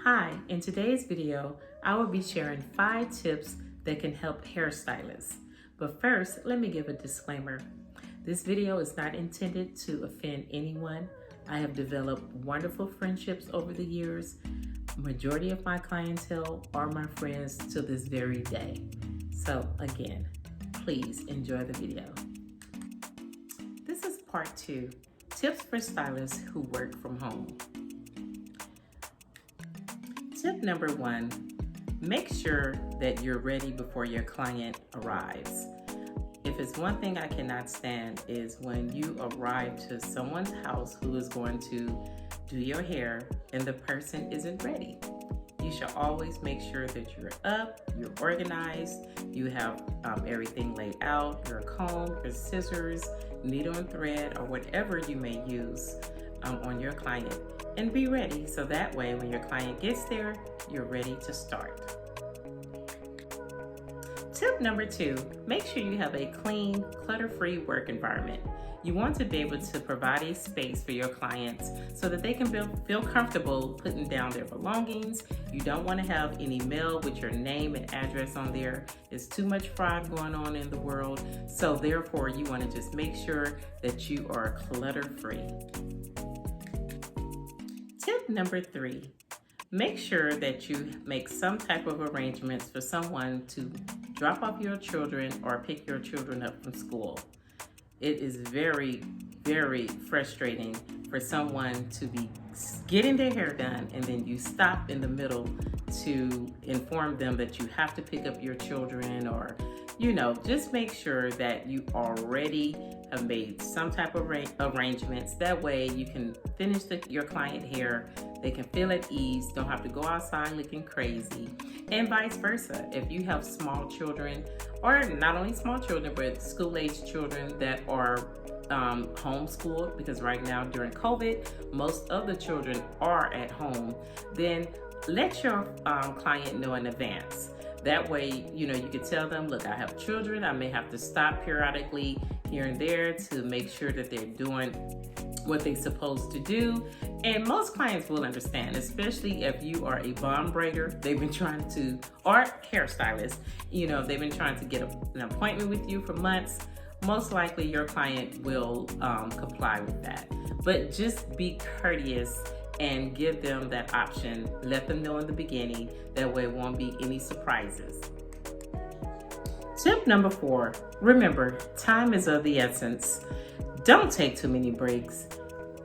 Hi, in today's video, I will be sharing 5 tips that can help hairstylists. But first, let me give a disclaimer. This video is not intended to offend anyone. I have developed wonderful friendships over the years. Majority of my clientele are my friends to this very day. So again, please enjoy the video. This is part 2, tips for stylists who work from home. Tip number 1, make sure that you're ready before your client arrives. If it's one thing I cannot stand is when you arrive to someone's house who is going to do your hair and the person isn't ready. You should always make sure that you're up, you're organized, you have everything laid out, your comb, your scissors, needle and thread, or whatever you may use on your client. And be ready so that way when your client gets there, you're ready to start. Tip number 2, make sure you have a clean, clutter-free work environment. You want to be able to provide a space for your clients so that they can feel comfortable putting down their belongings. You don't want to have any mail with your name and address on there. There's too much fraud going on in the world. So therefore, you want to just make sure that you are clutter-free. Tip number 3, make sure that you make some type of arrangements for someone to drop off your children or pick your children up from school. It is very, very frustrating for someone to be getting their hair done and then you stop in the middle to inform them that you have to pick up your children, or just make sure that you already have made some type of arrangements. That way you can finish your client hair, they can feel at ease, don't have to go outside looking crazy, and vice versa. If you have small children, or not only small children, but school-age children that are homeschooled, because right now during COVID, most of the children are at home, then let your client know in advance. That way, you can tell them, look, I have children, I may have to stop periodically here and there to make sure that they're doing what they're supposed to do. And most clients will understand, especially if you are a bond braider, they've been trying to, or hairstylist, they've been trying to get an appointment with you for months. Most likely your client will comply with that. But just be courteous and give them that option. Let them know in the beginning. That way it won't be any surprises. Tip number 4, remember, time is of the essence. Don't take too many breaks.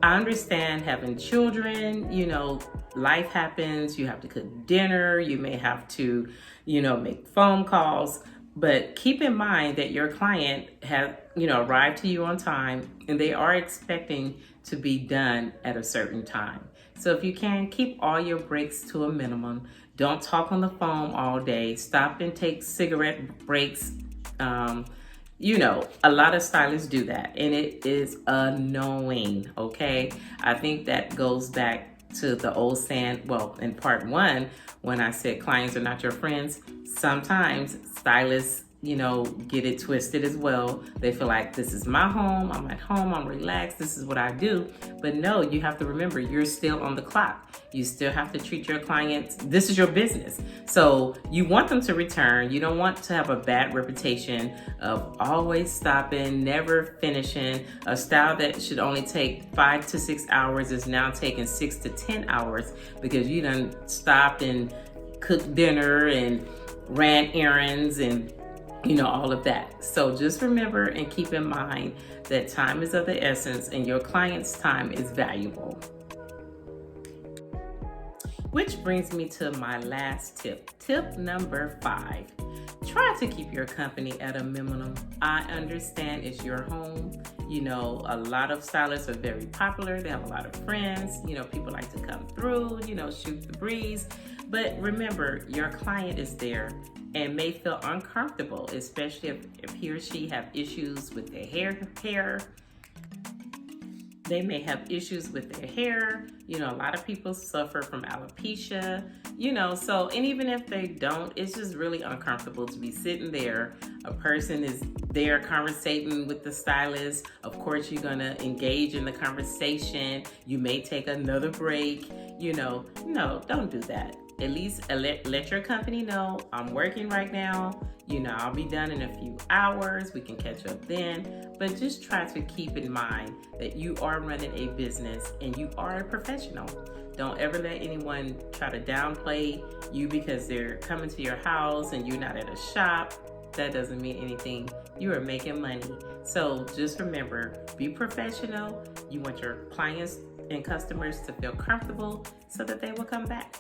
I understand having children, life happens, you have to cook dinner, you may have to, make phone calls, but keep in mind that your client has, arrived to you on time and they are expecting to be done at a certain time. So if you can, keep all your breaks to a minimum. Don't talk on the phone all day. Stop and take cigarette breaks. A lot of stylists do that and it is annoying, okay? I think that goes back to the old saying, well, in part 1, when I said clients are not your friends, sometimes stylists, get it twisted as well. They feel like this is my home, I'm at home, I'm relaxed, this is what I do. But no, you have to remember, you're still on the clock. You still have to treat your clients, this is your business. So you want them to return. You don't want to have a bad reputation of always stopping, never finishing. A style that should only take 5 to 6 hours is now taking 6 to 10 hours because you done stopped and cooked dinner and ran errands and all of that. So just remember and keep in mind that time is of the essence and your client's time is valuable. Which brings me to my last tip. Tip number 5, try to keep your company at a minimum. I understand it's your home. A lot of stylists are very popular. They have a lot of friends. People like to come through, shoot the breeze. But remember, your client is there and may feel uncomfortable, especially if he or she have issues with their hair. They may have issues with their hair. A lot of people suffer from alopecia, and even if they don't, it's just really uncomfortable to be sitting there. A person is there conversating with the stylist. Of course, you're gonna engage in the conversation. You may take another break, No, don't do that. At least let your company know I'm working right now. I'll be done in a few hours. We can catch up then. But just try to keep in mind that you are running a business and you are a professional. Don't ever let anyone try to downplay you because they're coming to your house and you're not at a shop. That doesn't mean anything. You are making money. So just remember, be professional. You want your clients and customers to feel comfortable so that they will come back.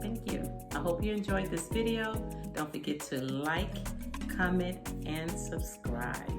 Thank you. I hope you enjoyed this video. Don't forget to like, comment, and subscribe.